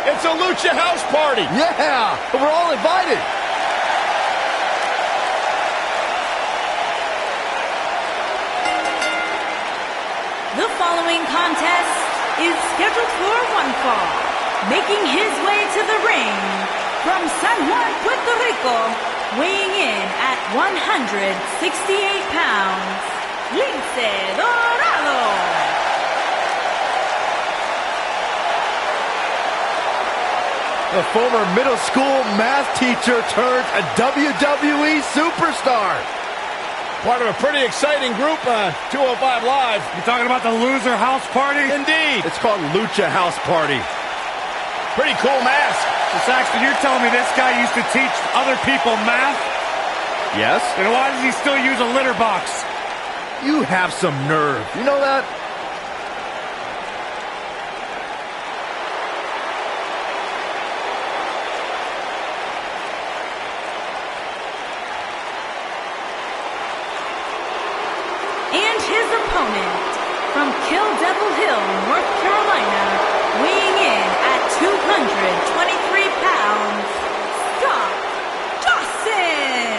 It's a Lucha house party. Yeah, we're all invited. The following contest is scheduled for one fall. Making his way to the ring from San Juan, Puerto Rico, weighing in at 168 pounds, Lince Dorado. The former middle school math teacher turned a WWE superstar. Part of a pretty exciting group on 205 Live. You talking about the loser house party? Indeed. It's called Lucha House Party. Pretty cool mask. So Saxton, you're telling me this guy used to teach other people math? Yes. Then why does he still use a litter box? You have some nerve. You know that? And his opponent, from Kill Devil Hill, North Carolina, weighing in at 223 pounds, Scott Dawson!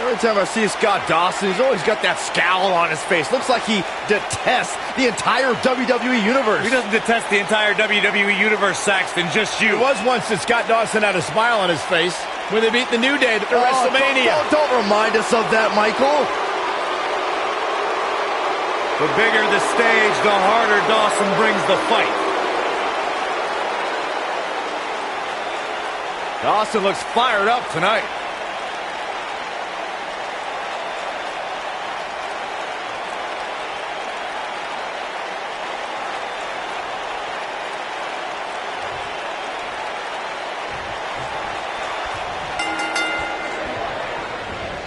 Every time I see Scott Dawson, he's always got that scowl on his face. Looks like he detests the entire WWE Universe. He doesn't detest the entire WWE Universe, Saxton, just you. It was once that Scott Dawson had a smile on his face when they beat the New Day at WrestleMania. Don't remind us of that, Michael. The bigger the stage, the harder Dawson brings the fight. Dawson looks fired up tonight.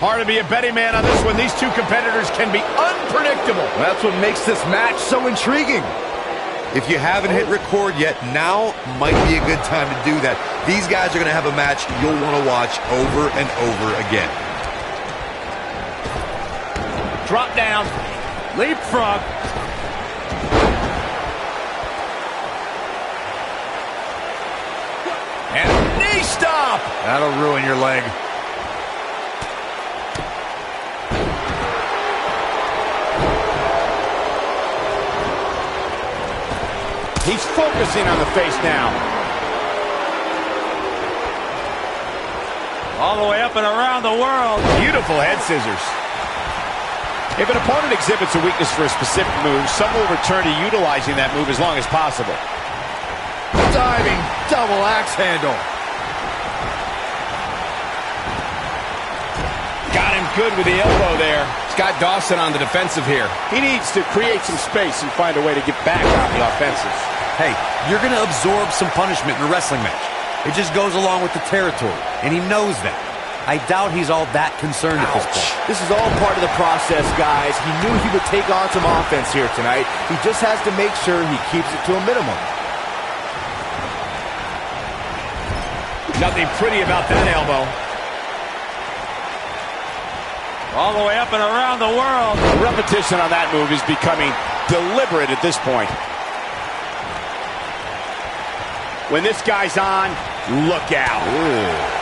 Hard to be a betting man on this one. These two competitors can be unpredictable. That's what makes this match so intriguing. If you haven't hit record yet, now might be a good time to do that. These guys are going to have a match you'll want to watch over and over again. Drop down. Leapfrog. And knee stop. That'll ruin your leg. He's focusing on the face now. All the way up and around the world. Beautiful head scissors. If an opponent exhibits a weakness for a specific move, some will return to utilizing that move as long as possible. Diving double axe handle. Got him good with the elbow there. Scott Dawson on the defensive here. He needs to create some space and find a way to get back on the offensive. Hey, you're going to absorb some punishment in a wrestling match. It just goes along with the territory, and he knows that. I doubt he's all that concerned at this point. This is all part of the process, guys. He knew he would take on some offense here tonight. He just has to make sure he keeps it to a minimum. Nothing pretty about that elbow. All the way up and around the world. The repetition on that move is becoming deliberate at this point. When this guy's on, look out. Ooh.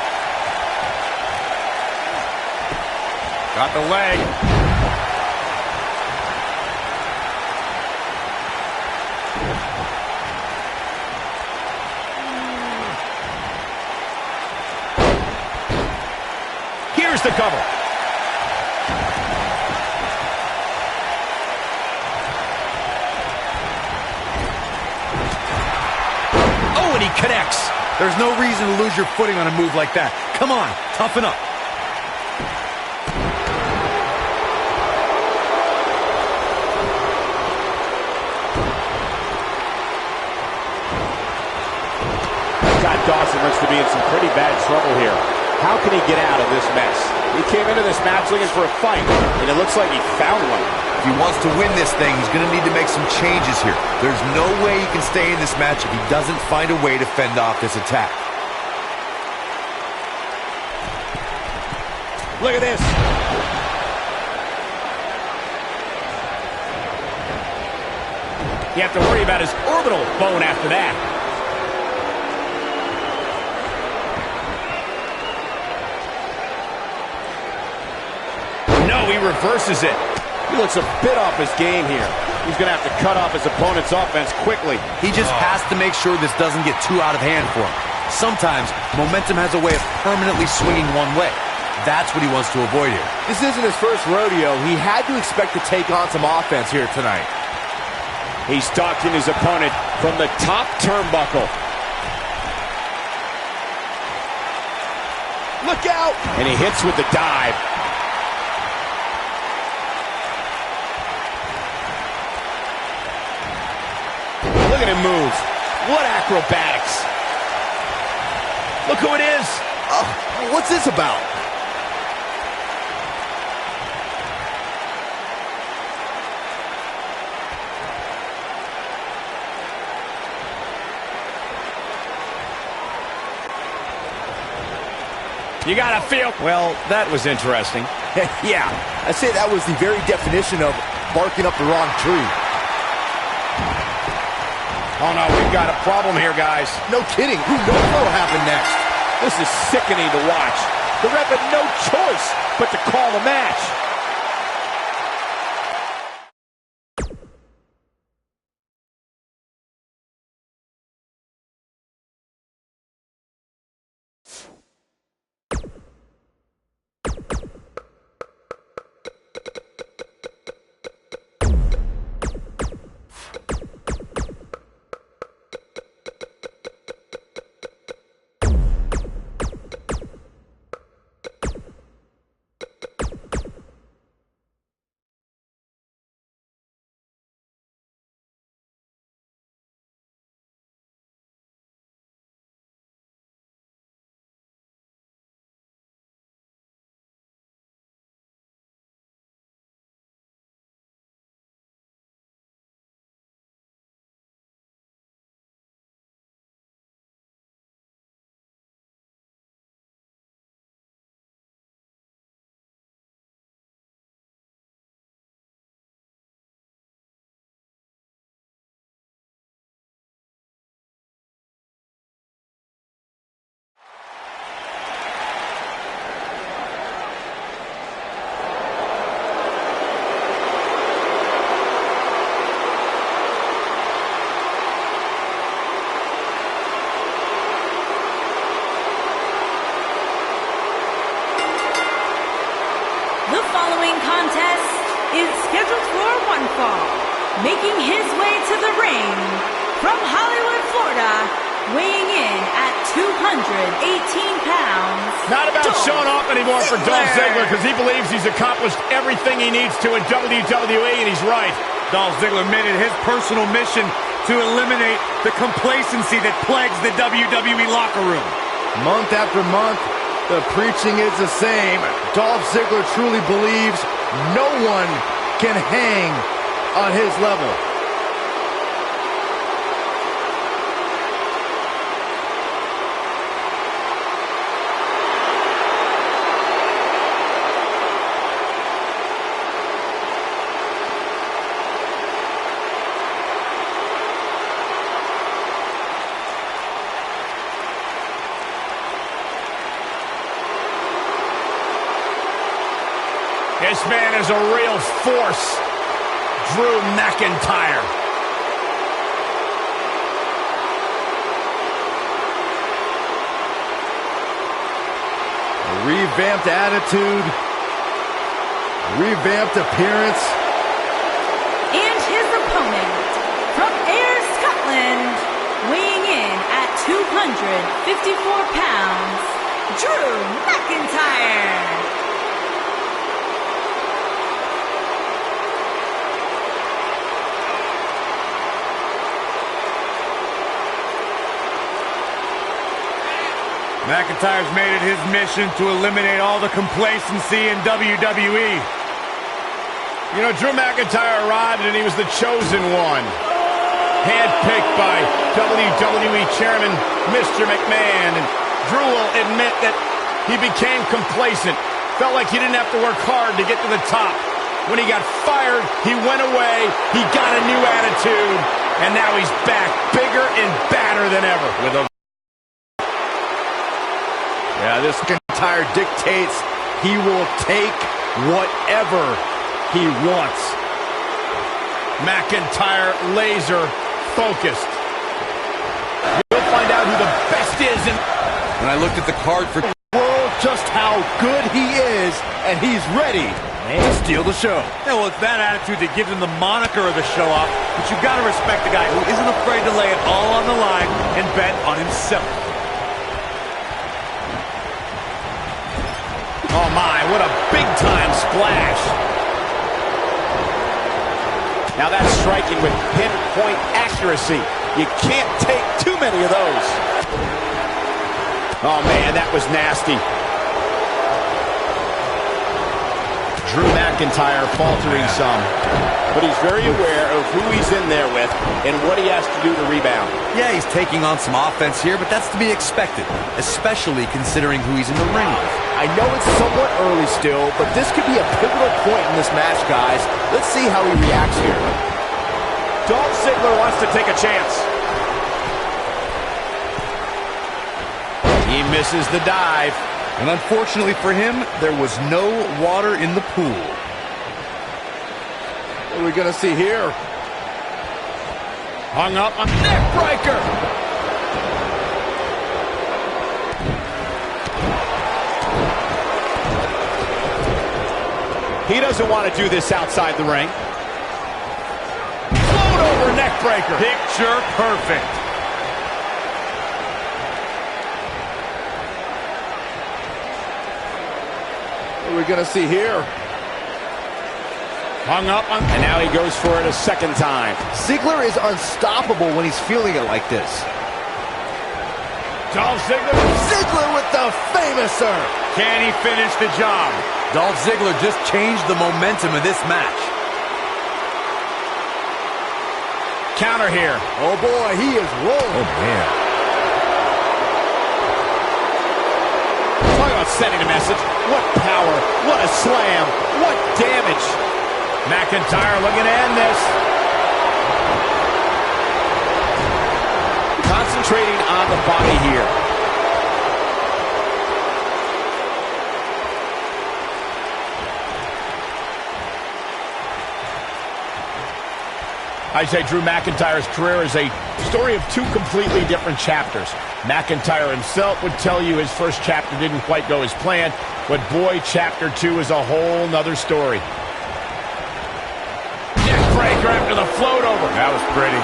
Got the leg. Here's the cover. Oh, and he connects. There's no reason to lose your footing on a move like that. Come on, toughen up. Scott Dawson looks to be in some pretty bad trouble here. How can he get out of this mess? He came into this match looking for a fight, and it looks like he found one. If he wants to win this thing, he's going to need to make some changes here. There's no way he can stay in this match if he doesn't find a way to fend off this attack. Look at this. You have to worry about his orbital bone after that. No, he reverses it. He looks a bit off his game here. He's going to have to cut off his opponent's offense quickly. He just has to make sure this doesn't get too out of hand for him. Sometimes, momentum has a way of permanently swinging one way. That's what he wants to avoid here. This isn't his first rodeo. He had to expect to take on some offense here tonight. He's stalking his opponent from the top turnbuckle. Look out! And he hits with the dive. Look at him move. What acrobatics. Look who it is. What's this about? You gotta feel. Well, that was interesting. Yeah, I say that was the very definition of barking up the wrong tree. Oh, no, we've got a problem here, guys. No kidding. Who knows what will happen next? This is sickening to watch. The ref had no choice but to call the match. The following contest is scheduled for one fall. Making his way to the ring from Hollywood, Florida, pounds. Not about Dolph showing off anymore for Dolph Ziggler. Ziggler because he believes he's accomplished everything he needs to in WWE, and he's right. Dolph Ziggler made it his personal mission to eliminate the complacency that plagues the WWE locker room. Month after month, the preaching is the same. Dolph Ziggler truly believes no one can hang on his level. This man is a real force. Drew McIntyre. A revamped attitude, revamped appearance. And his opponent, from Ayr, Scotland, weighing in at 254 pounds, Drew McIntyre. McIntyre's made it his mission to eliminate all the complacency in WWE. You know, Drew McIntyre arrived and he was the chosen one. Handpicked by WWE Chairman Mr. McMahon. And Drew will admit that he became complacent. Felt like he didn't have to work hard to get to the top. When he got fired, he went away. He got a new attitude. And now he's back, bigger and badder than ever. With a This McIntyre dictates he will take whatever he wants. McIntyre laser focused. You'll find out who the best is. When I looked at the card for World just how good he is, and he's ready to steal the show. Yeah, well, it's that attitude that gives him the moniker of the show off, but you've got to respect the guy who isn't afraid to lay it all on the line and bet on himself. Oh my, what a big-time splash. Now that's striking with pinpoint accuracy. You can't take too many of those. Oh man, that was nasty. Drew McIntyre faltering some. But he's very aware of who he's in there with and what he has to do to rebound. Yeah, he's taking on some offense here, but that's to be expected, especially considering who he's in the ring with. I know it's somewhat early still, but this could be a pivotal point in this match, guys. Let's see how he reacts here. Dolph Ziggler wants to take a chance. He misses the dive. And unfortunately for him, there was no water in the pool. What are we going to see here? Hung up on neck breaker. He doesn't want to do this outside the ring. Float over neck breaker. Picture perfect. What are we going to see here? Hung up on... And now he goes for it a second time. Ziggler is unstoppable when he's feeling it like this. Dolph Ziggler. Ziggler with the famouser. Can he finish the job? Dolph Ziggler just changed the momentum of this match. Counter here. Oh boy, he is rolling. Oh man. Talk about sending a message. What power, what a slam, what damage. McIntyre looking to end this. Concentrating on the body here. I say Drew McIntyre's career is a story of two completely different chapters. McIntyre himself would tell you his first chapter didn't quite go as planned, but boy, chapter 2 is a whole nother story. Neck breaker after the float over. That was pretty.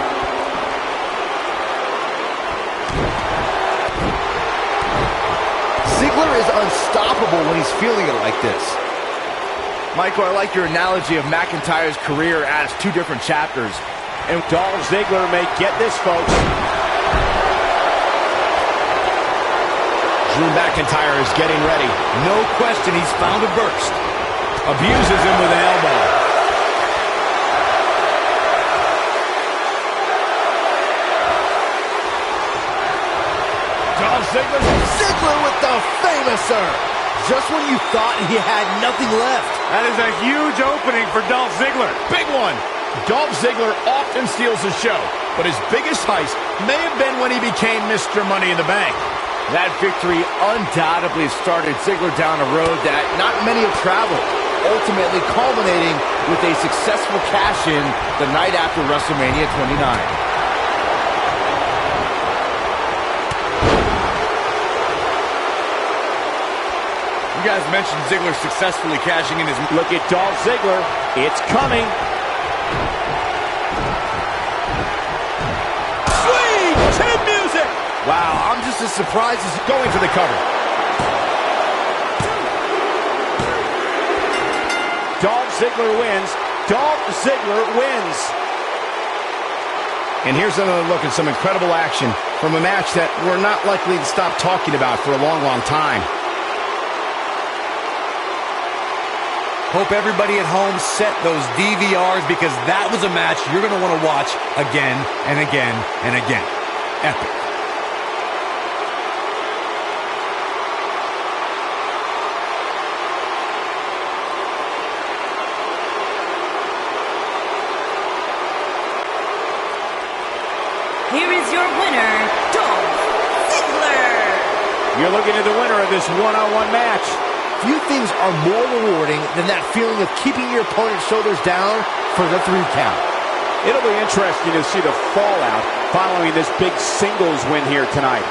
Ziggler is unstoppable when he's feeling it like this. Michael, I like your analogy of McIntyre's career as two different chapters. And Dolph Ziggler may get this, folks. Drew McIntyre is getting ready. No question, he's found a burst. Abuses him with an elbow. Dolph Ziggler. Ziggler with the famouser. Just when you thought he had nothing left. That is a huge opening for Dolph Ziggler. Big one. Dolph Ziggler often steals the show, but his biggest heist may have been when he became Mr. Money in the Bank. That victory undoubtedly started Ziggler down a road that not many have traveled, ultimately culminating with a successful cash-in the night after WrestleMania 29. You guys mentioned Ziggler successfully cashing in his... Look at Dolph Ziggler. It's coming. Sweet chin music. Wow, I'm just as surprised as Going for the cover. Dolph Ziggler wins. Dolph Ziggler wins. And here's another look at some incredible action from a match that we're not likely to stop talking about for a long, long time. Hope everybody at home set those DVRs because that was a match you're going to want to watch again and again and again. Epic. Here is your winner, Dolph Ziggler. You're looking at the winner of this one-on-one match. few things are more rewarding than that feeling of keeping your opponent's shoulders down for the 3 count. It'll be interesting to see the fallout following this big singles win here tonight.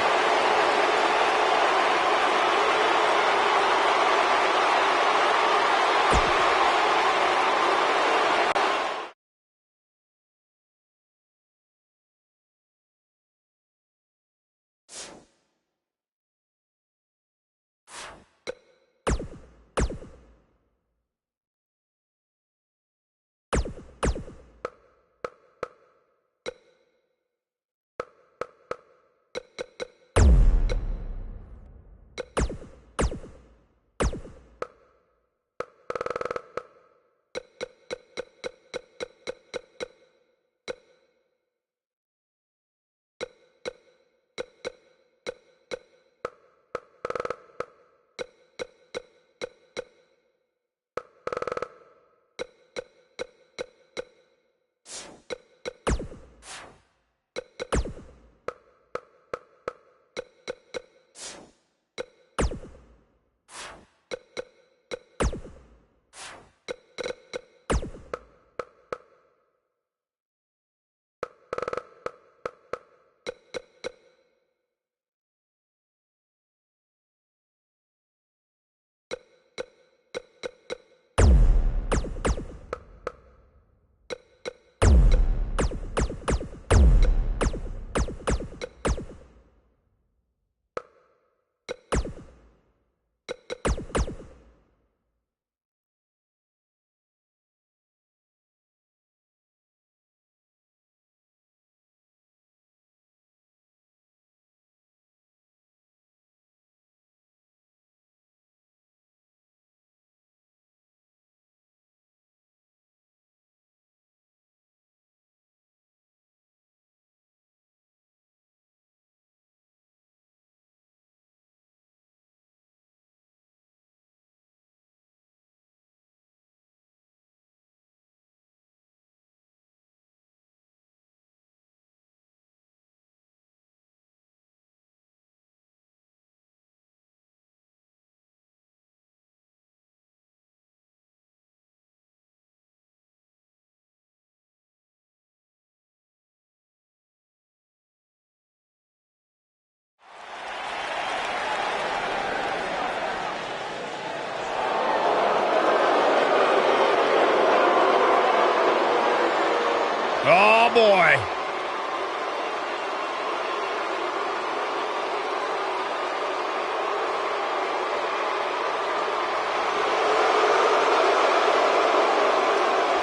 Oh, boy.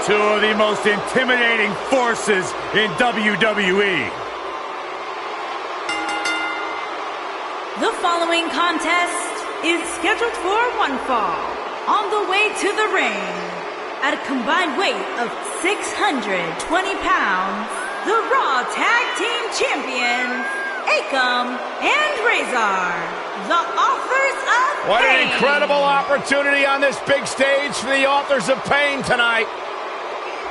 Two of the most intimidating forces in WWE. The following contest is scheduled for one fall. On the way to the ring, at a combined weight of 620 pounds, the Raw Tag Team Champions, Akam and Razor, the authors of What Pain. an incredible opportunity on this big stage for the authors of Pain tonight.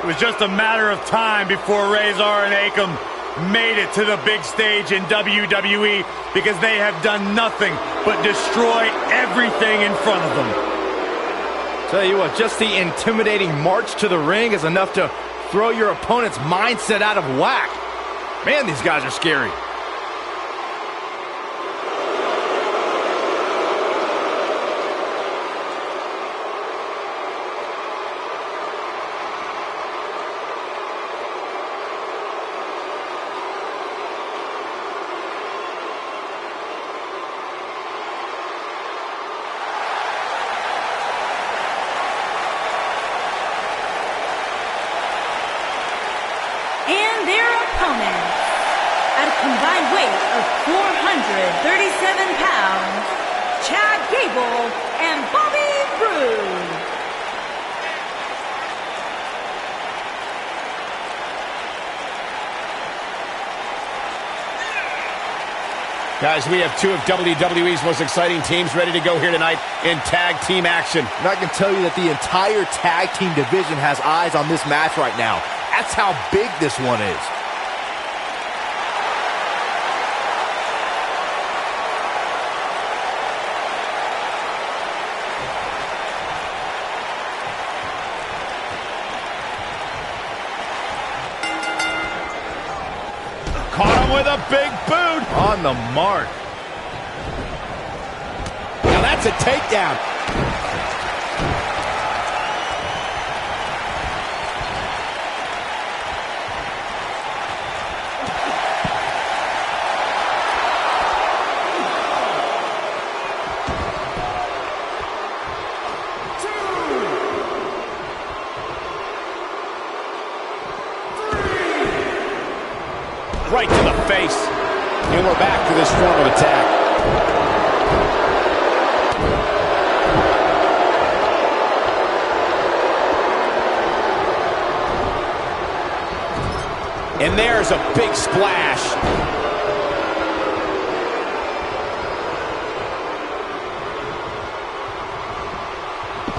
It was just a matter of time before Razor and Akam made it to the big stage in WWE, because they have done nothing but destroy everything in front of them. Tell you what, just the intimidating march to the ring is enough to throw your opponent's mindset out of whack. Man, these guys are scary. And their opponents, at a combined weight of 437 pounds, Chad Gable and Bobby Roode. Guys, we have two of WWE's most exciting teams ready to go here tonight in tag team action. And I can tell you that the entire tag team division has eyes on this match right now. That's how big this one is. Caught him with a big boot. On the mark. Now that's a takedown. Right to the face. And we're back to this form of attack. And there's a big splash.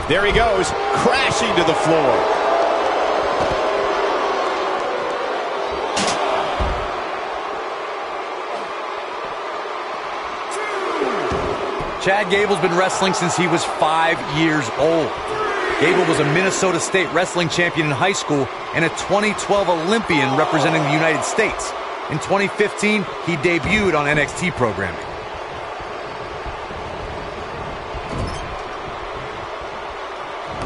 There he goes, crashing to the floor. Chad Gable's been wrestling since he was 5 years old. Gable was a Minnesota State wrestling champion in high school and a 2012 Olympian representing the United States. In 2015, he debuted on NXT programming.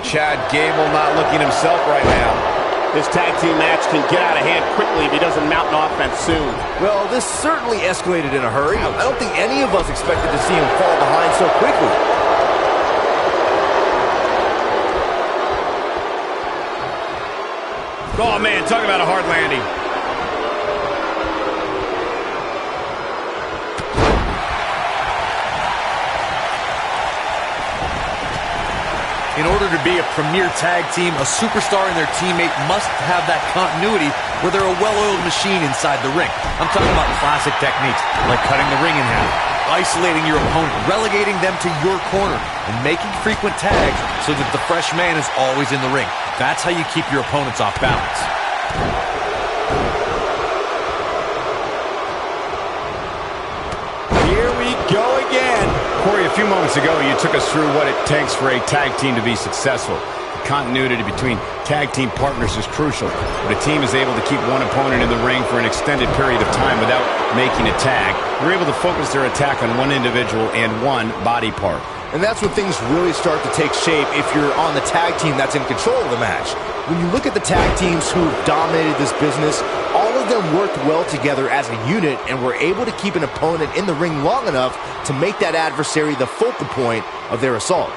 Chad Gable not looking himself right now. This tag team match can get out of hand quickly if he doesn't mount an offense soon. Well, this certainly escalated in a hurry. I don't think any of us expected to see him fall behind so quickly. Oh, man, talk about a hard landing. In order to be a premier tag team, a superstar and their teammate must have that continuity where they're a well-oiled machine inside the ring. I'm talking about classic techniques like cutting the ring in half, isolating your opponent, relegating them to your corner, and making frequent tags so that the fresh man is always in the ring. That's how you keep your opponents off balance. Here we go again. Corey, a few moments ago, you took us through what it takes for a tag team to be successful. The continuity between tag team partners is crucial. When a team is able to keep one opponent in the ring for an extended period of time without making a tag, they're able to focus their attack on one individual and one body part. And that's when things really start to take shape if you're on the tag team that's in control of the match. When you look at the tag teams who have dominated this business, all of them worked well together as a unit and were able to keep an opponent in the ring long enough to make that adversary the focal point of their assault.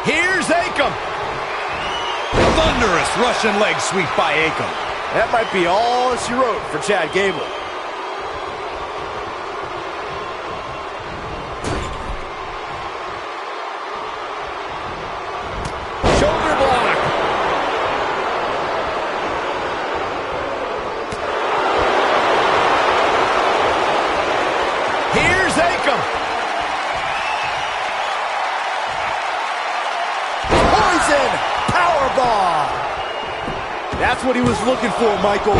Here's a Akam. Thunderous Russian leg sweep by Akam. That might be all she wrote for Chad Gable. Shoulder block. Here's Akam. Poison powerbomb. That's what he was looking for, Michael.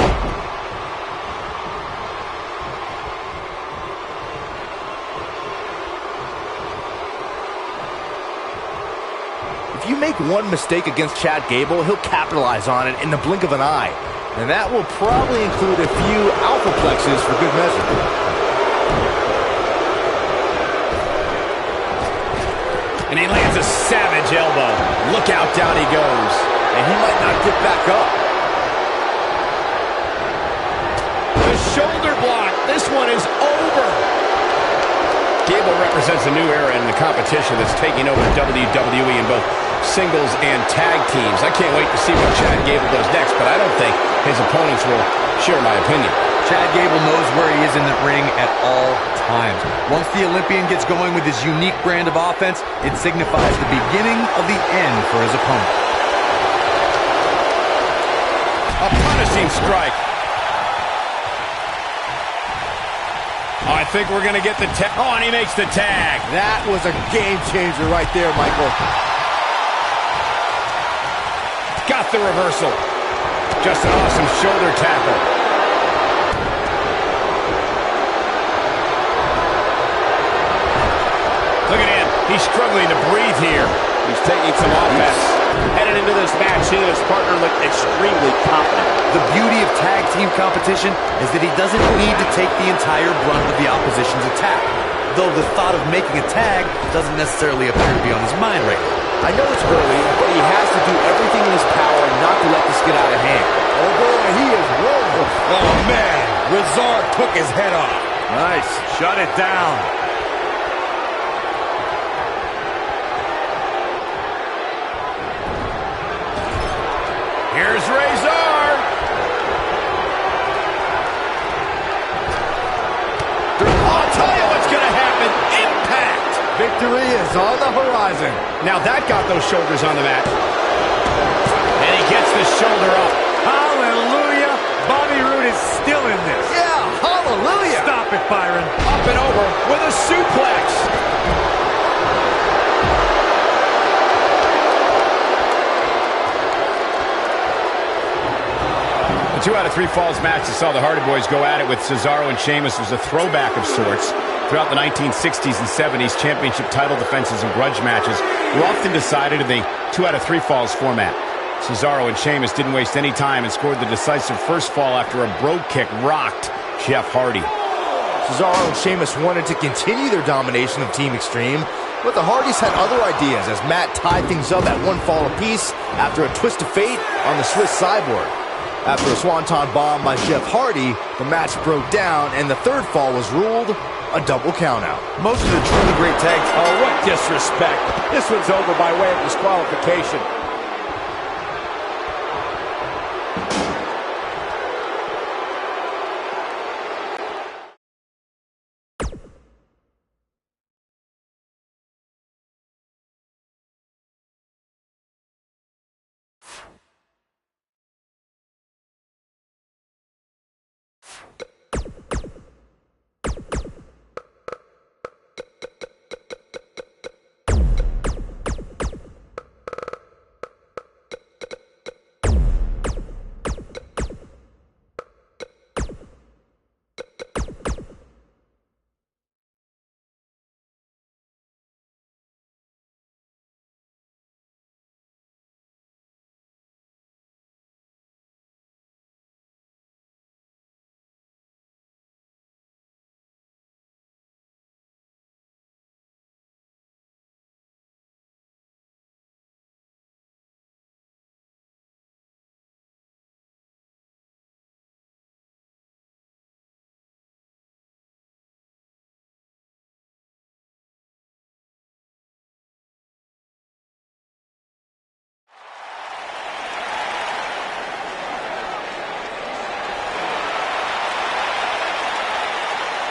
If you make one mistake against Chad Gable, he'll capitalize on it in the blink of an eye. And that will probably include a few alpha plexes for good measure. And he lands a savage elbow. Look out, down he goes. And he might not get back up. The shoulder block. This one is over. Gable represents a new era in the competition that's taking over WWE in both singles and tag teams. I can't wait to see what Chad Gable does next, but I don't think his opponents will share my opinion. Chad Gable knows where he is in the ring at all times. Once the Olympian gets going with his unique brand of offense, it signifies the beginning of the end for his opponent. A punishing strike. Oh, I think we're going to get the tag. Oh, and he makes the tag. That was a game changer right there, Michael. Got the reversal. Just an awesome shoulder tackle. Look at him. He's struggling to breathe here. He's taking some offense. Headed into this match, he and his partner look extremely confident. The beauty of tag team competition is that he doesn't need to take the entire brunt of the opposition's attack, though the thought of making a tag doesn't necessarily appear to be on his mind right now. I know it's early, but he has to do everything in his power not to let this get out of hand. Oh boy, he is rolling. Oh, man. Rezar took his head off. Nice. Shut it down. Here's Razor. I'll tell you what's going to happen. Impact. Victory is on the horizon. Now that got those shoulders on the mat. And he gets the shoulder up. Hallelujah. Bobby Roode is still in this. Yeah, hallelujah. Stop it, Byron. Up and over with a suplex. The 2 out of 3 falls match that saw the Hardy Boys go at it with Cesaro and Sheamus was a throwback of sorts. Throughout the 1960s and 70s, championship title defenses and grudge matches were often decided in the 2 out of 3 falls format. Cesaro and Sheamus didn't waste any time and scored the decisive first fall after a brogue kick rocked Jeff Hardy. Cesaro and Sheamus wanted to continue their domination of Team Extreme, but the Hardys had other ideas as Matt tied things up at 1 fall apiece after a twist of fate on the Swiss Cyborg. After a swanton bomb by Jeff Hardy, the match broke down and the 3rd fall was ruled a double countout. Most of the truly great tag teams. Oh, what disrespect. This one's over by way of disqualification.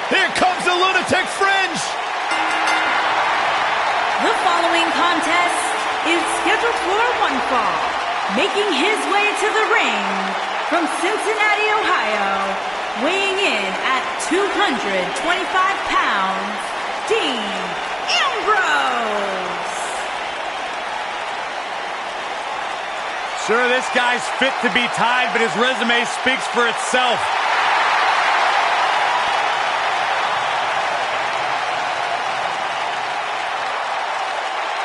Here comes the lunatic fringe. The following contest is scheduled for one fall. Making his way to the ring from Cincinnati, Ohio, weighing in at 225 pounds, Dean Ambrose. Sure, this guy's fit to be tied, but his resume speaks for itself.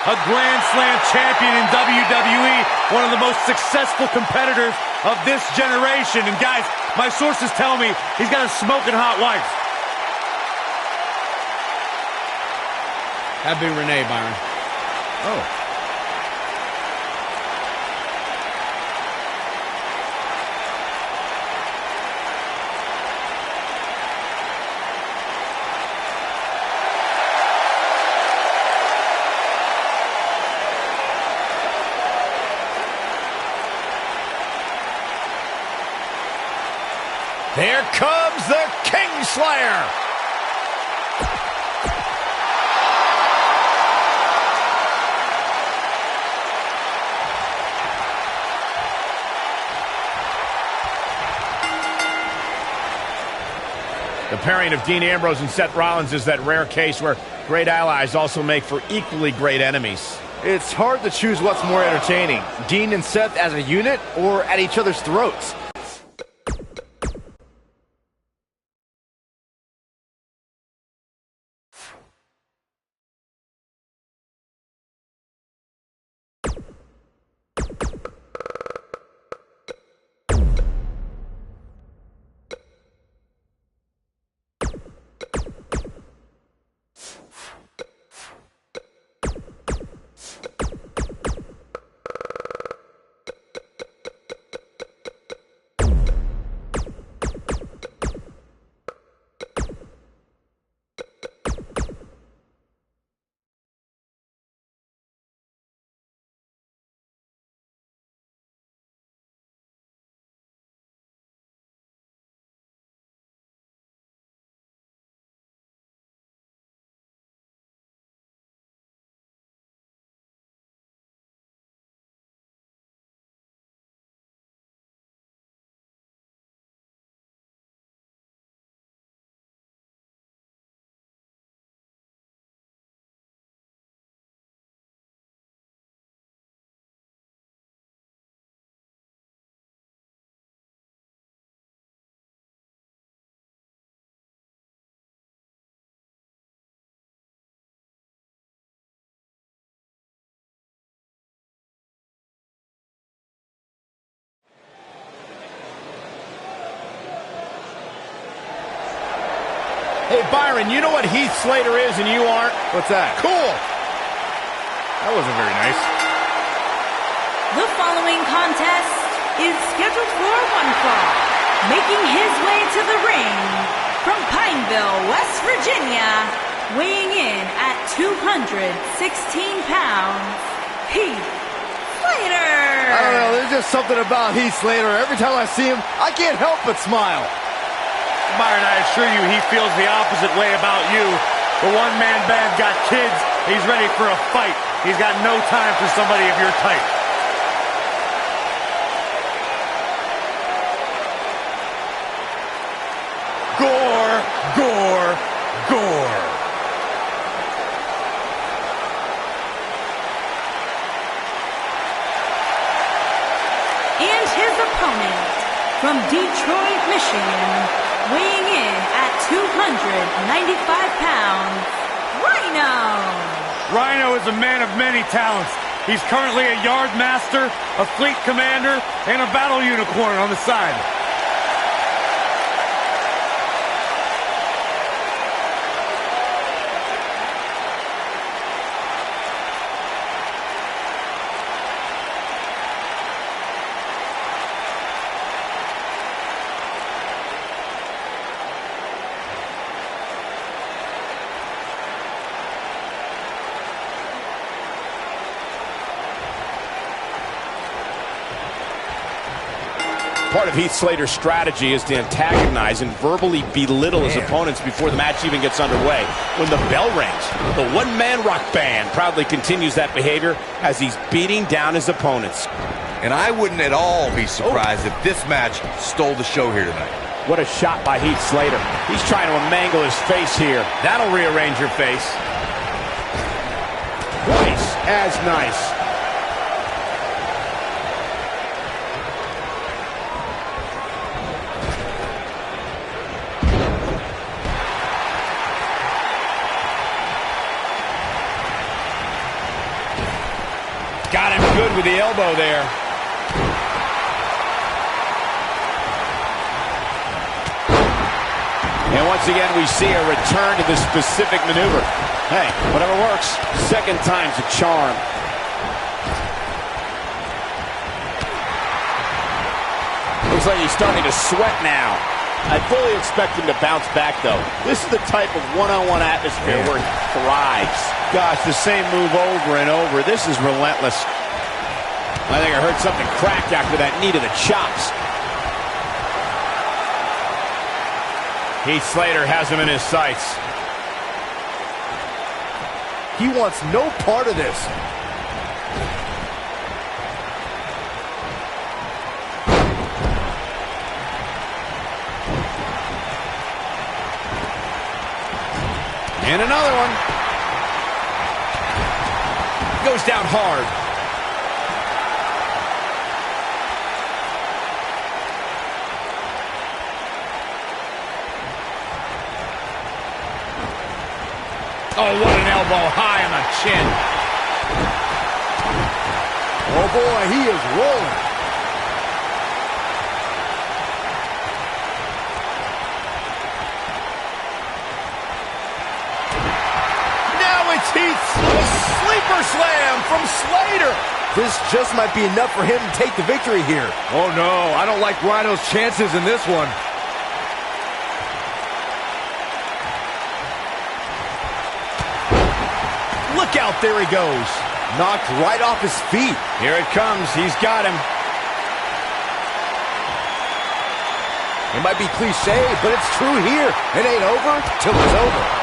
A Grand Slam champion in WWE, one of the most successful competitors of this generation. And guys, my sources tell me he's got a smoking hot wife. That'd be Renee, Byron. Oh. Here comes the Kingslayer. The pairing of Dean Ambrose and Seth Rollins is that rare case where great allies also make for equally great enemies. It's hard to choose what's more entertaining, Dean and Seth as a unit or at each other's throats. Hey, Byron, you know what Heath Slater is and you aren't? What's that? Cool. That wasn't very nice. The following contest is scheduled for one fall. Making his way to the ring from Pineville, West Virginia, weighing in at 216 pounds, Heath Slater. I don't know, there's just something about Heath Slater. Every time I see him, I can't help but smile. Byron, I assure you he feels the opposite way about you. The one-man band got kids. He's ready for a fight. He's got no time for somebody of your type. Gore, gore, gore. And his opponent from Detroit, Michigan, weighing in at 295 pounds, Rhino. Rhino is a man of many talents. He's currently a yard master, a fleet commander, and a battle unicorn on the side. Part of Heath Slater's strategy is to antagonize and verbally belittle his opponents before the match even gets underway. When the bell rings, the one-man rock band proudly continues that behavior as he's beating down his opponents. And I wouldn't at all be surprised if this match stole the show here tonight. What a shot by Heath Slater. He's trying to mangle his face here. That'll rearrange your face. Twice as nice. Got him good with the elbow there. And once again, we see a return to this specific maneuver. Hey, whatever works. Second time's a charm. Looks like he's starting to sweat now. I fully expect him to bounce back, though. This is the type of one-on-one atmosphere where he thrives. Gosh, the same move over and over. This is relentless. I think I heard something crack after that knee to the chops. Heath Slater has him in his sights. He wants no part of this. And another one. Goes down hard. Oh, what an elbow high on the chin. Oh boy, he is rolling. Now it's Heath. A sleeper slam from Slater. This just might be enough for him to take the victory here. Oh no, I don't like Rhino's chances in this one. Look out, there he goes. Knocked right off his feet. Here it comes. He's got him. It might be cliche, but it's true here. It ain't over till it's over.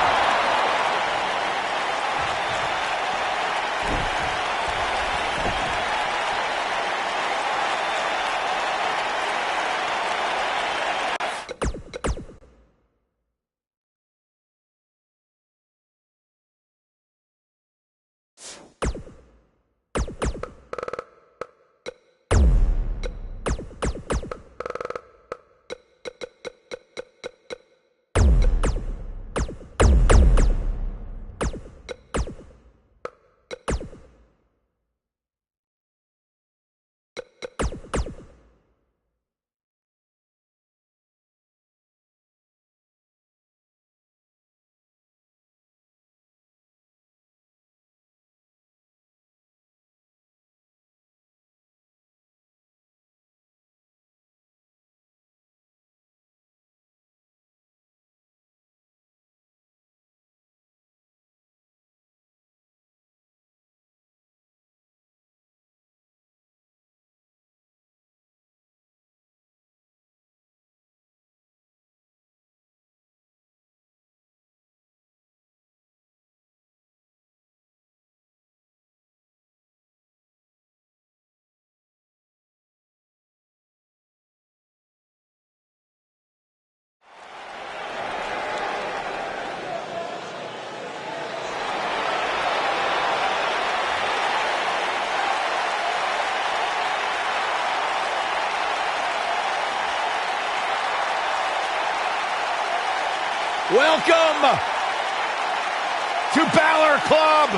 Welcome to Balor Club.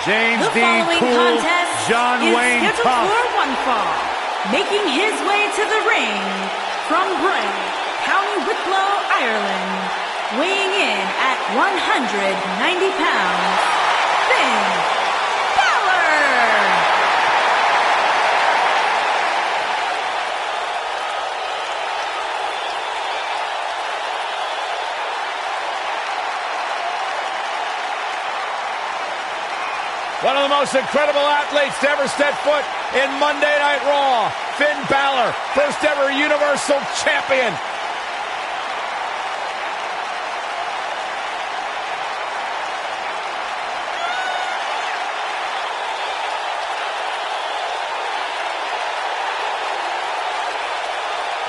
James The Dean following Cool, contest John is Wayne scheduled Tough. for one fall. Making his way to the ring from Bray, County Wicklow, Ireland, weighing in at 190 pounds, Finn Balor. One of the most incredible athletes to ever step foot in Monday Night Raw, Finn Balor, first ever Universal Champion.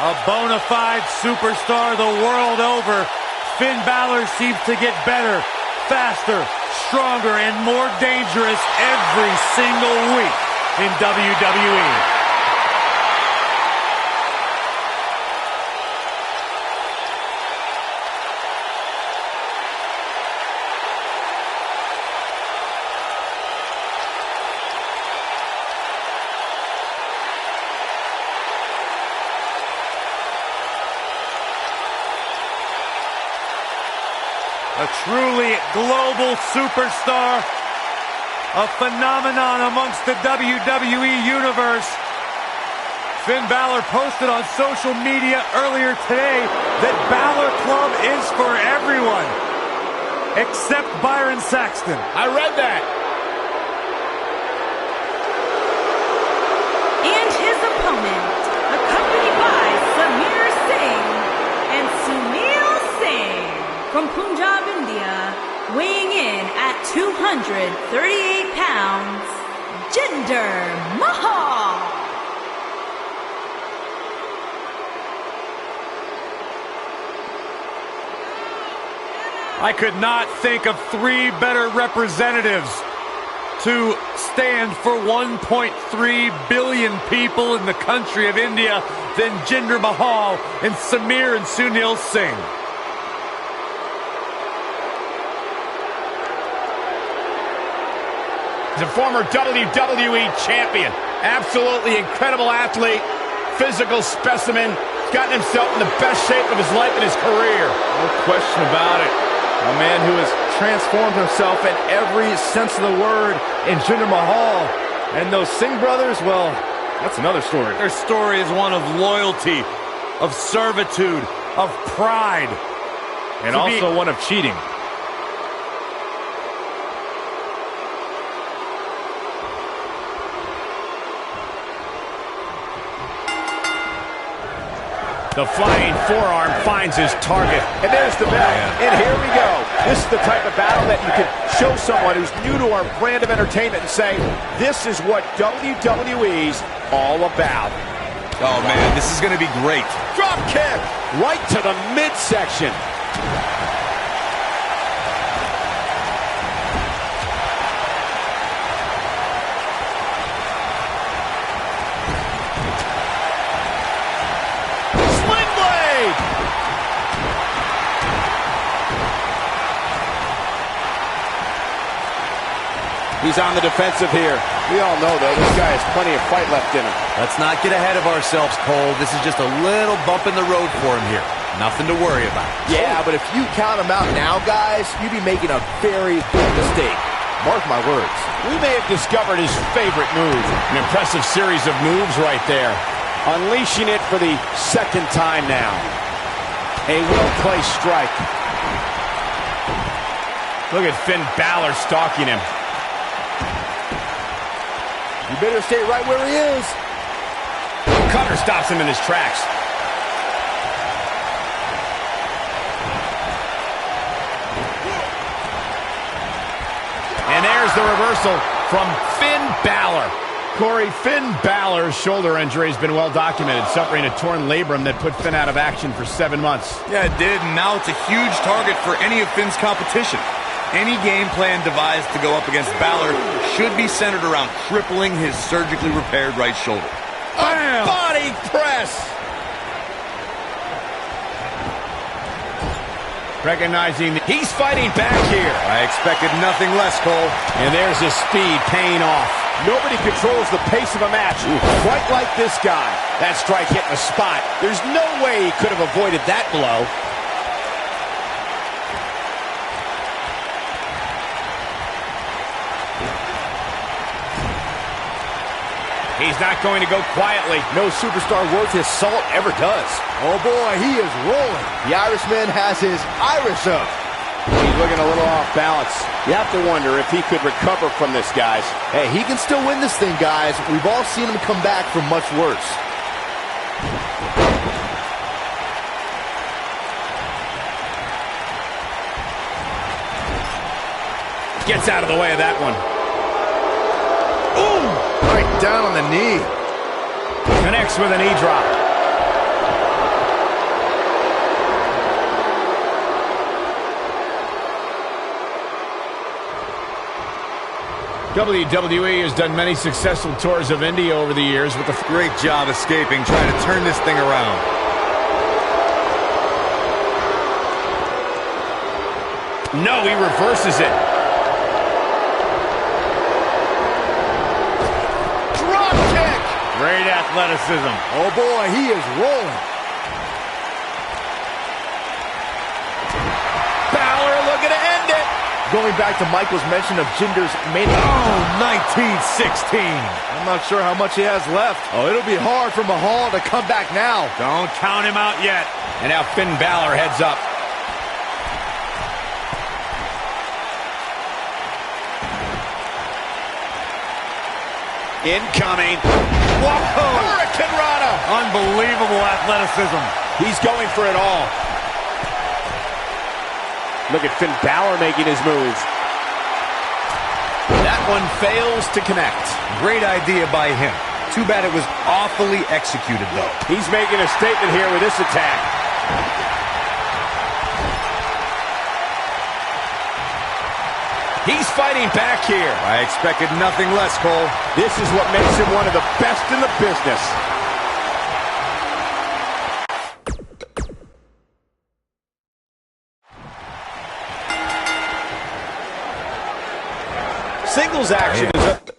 A bona fide superstar the world over, Finn Balor seems to get better, faster, stronger, and more dangerous every single week in WWE. A truly global superstar, a phenomenon amongst the WWE Universe. Finn Balor posted on social media earlier today that Balor Club is for everyone, except Byron Saxton. I read that. And his opponent, accompanied by Samir Singh and Sunil Singh from Punjab, India, weighing in at 238 pounds, Jinder Mahal. I could not think of three better representatives to stand for 1.3 billion people in the country of India than Jinder Mahal and Samir and Sunil Singh. He's a former WWE champion. Absolutely incredible athlete, physical specimen. He's gotten himself in the best shape of his life and his career. No question about it. A man who has transformed himself in every sense of the word in Jinder Mahal. And those Singh brothers, well, that's another story. Their story is one of loyalty, of servitude, of pride. And also one of cheating. The flying forearm finds his target. And there's the bell. And here we go. This is the type of battle that you can show someone who's new to our brand of entertainment and say, this is what WWE's all about. Oh, man, this is going to be great. Drop kick right to the midsection. He's on the defensive here. We all know, though, this guy has plenty of fight left in him. Let's not get ahead of ourselves, Cole. This is just a little bump in the road for him here. Nothing to worry about. Yeah, but if you count him out now, guys, you'd be making a very big mistake. Mark my words. We may have discovered his favorite move. An impressive series of moves right there. Unleashing it for the second time now. A well-placed strike. Look at Finn Balor stalking him. You better stay right where he is. Cutter stops him in his tracks. And there's the reversal from Finn Balor. Corey, Finn Balor's shoulder injury has been well documented, suffering a torn labrum that put Finn out of action for 7 months. Yeah, it did, and now it's a huge target for any of Finn's competition. Any game plan devised to go up against Balor should be centered around crippling his surgically repaired right shoulder. A body press! Recognizing he's fighting back here. I expected nothing less, Cole. And there's his speed paying off. Nobody controls the pace of a match quite like this guy. That strike hit the spot. There's no way he could have avoided that blow. He's not going to go quietly. No superstar worth his salt ever does. Oh boy, he is rolling. The Irishman has his Irish up. He's looking a little off balance. You have to wonder if he could recover from this, guys. Hey, he can still win this thing, guys. We've all seen him come back from much worse. Gets out of the way of that one. Ooh! Right down on the knee. Connects with a knee drop. WWE has done many successful tours of India over the years with the Great job escaping, trying to turn this thing around. No, he reverses it. Drop kick! Great athleticism. Oh boy, he is rolling. Balor looking to end it. Going back to Michael's mention of Jinder's mania. Oh, 1916. I'm not sure how much he has left. Oh, it'll be hard for Mahal to come back now. Don't count him out yet. And now Finn Balor heads up. Incoming. Whoa! Hurricane Rana. Unbelievable athleticism. He's going for it all. Look at Finn Balor making his move. That one fails to connect. Great idea by him. Too bad it was awfully executed, though. He's making a statement here with this attack. He's fighting back here. I expected nothing less, Cole. This is what makes him one of the best in the business. Singles action is up.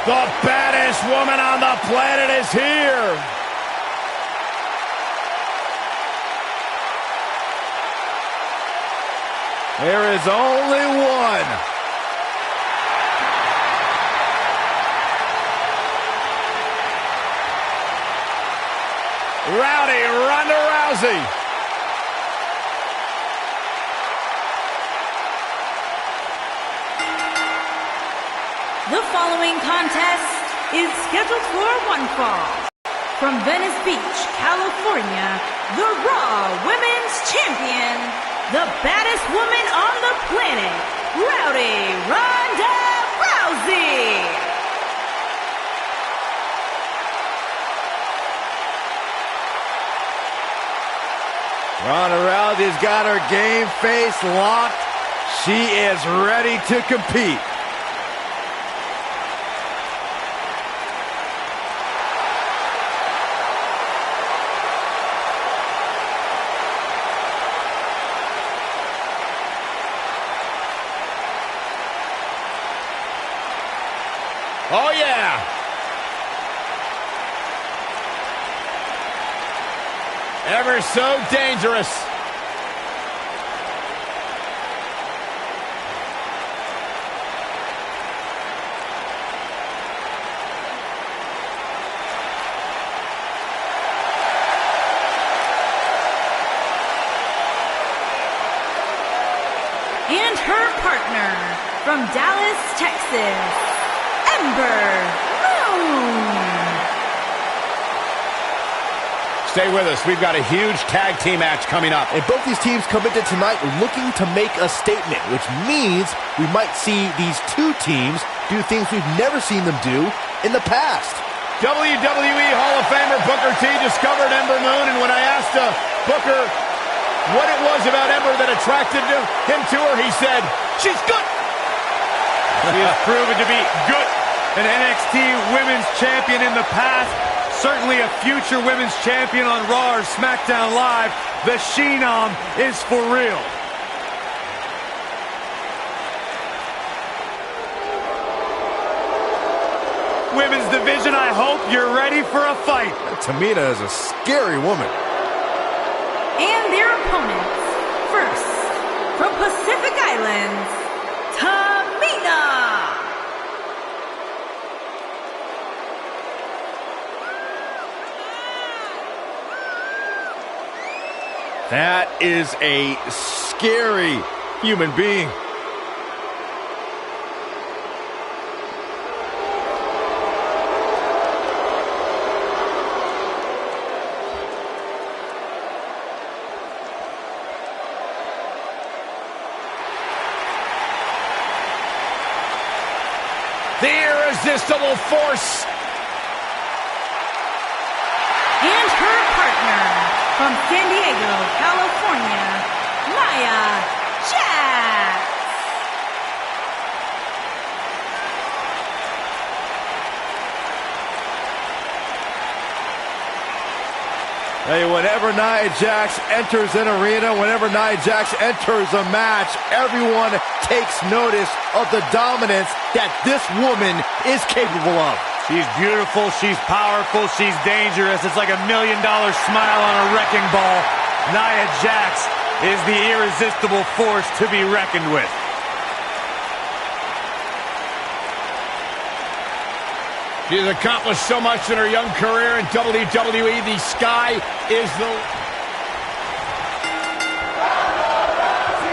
The baddest woman on the planet is here. There is only one. Rowdy Ronda Rousey. The following contest is scheduled for one fall. From Venice Beach, California. California, the Raw Women's Champion, the baddest woman on the planet, Rowdy Ronda Rousey. Ronda Rousey's got her game face locked. She is ready to compete. Oh, yeah. Ever so dangerous. And her partner from Dallas, Texas, Ember Moon. Stay with us. We've got a huge tag team match coming up. And both these teams come into tonight looking to make a statement, which means we might see these two teams do things we've never seen them do in the past. WWE Hall of Famer Booker T discovered Ember Moon, and when I asked Booker what it was about Ember that attracted him to her, he said, "She's good." She has proven to be good. An NXT Women's Champion in the past. Certainly a future Women's Champion on Raw or SmackDown Live. The She-Nom is for real. Women's division, I hope you're ready for a fight. Tamina is a scary woman. And their opponents, first, from Pacific Islands, Tamina. That is a scary human being. The irresistible force. And her partner, from San Diego, California, Nia Jax. Hey, whenever Nia Jax enters an arena, whenever Nia Jax enters a match, everyone takes notice of the dominance that this woman is capable of. She's beautiful, she's powerful, she's dangerous. It's like $1 million smile on a wrecking ball. Nia Jax is the irresistible force to be reckoned with. She has accomplished so much in her young career in WWE. The sky is the...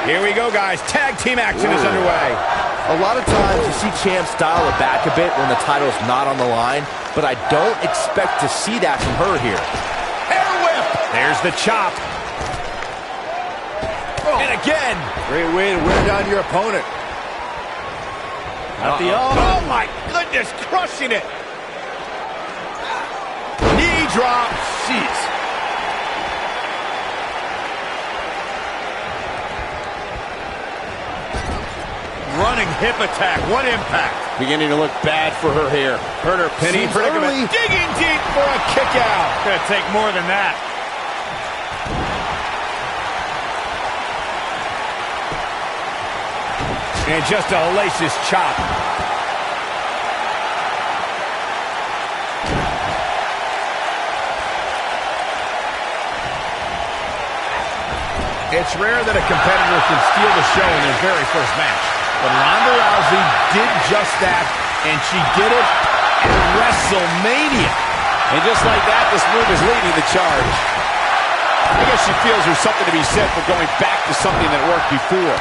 Here we go, guys. Tag team action is underway. A lot of times you see champs dial it back a bit when the title's not on the line, but I don't expect to see that from her here. Hair whip! There's the chop. Oh. And again. Great way to wear down your opponent. At the oh my goodness, crushing it. Knee drop. Jeez. Running hip attack. What impact. Beginning to look bad for her here. Hurt her pinning predicament. Digging deep for a kick out. Gonna take more than that. And just a hellacious chop. It's rare that a competitor can steal the show in their very first match. But Ronda Rousey did just that, and she did it at WrestleMania. And just like that, this move is leading the charge. I guess she feels there's something to be said for going back to something that worked before.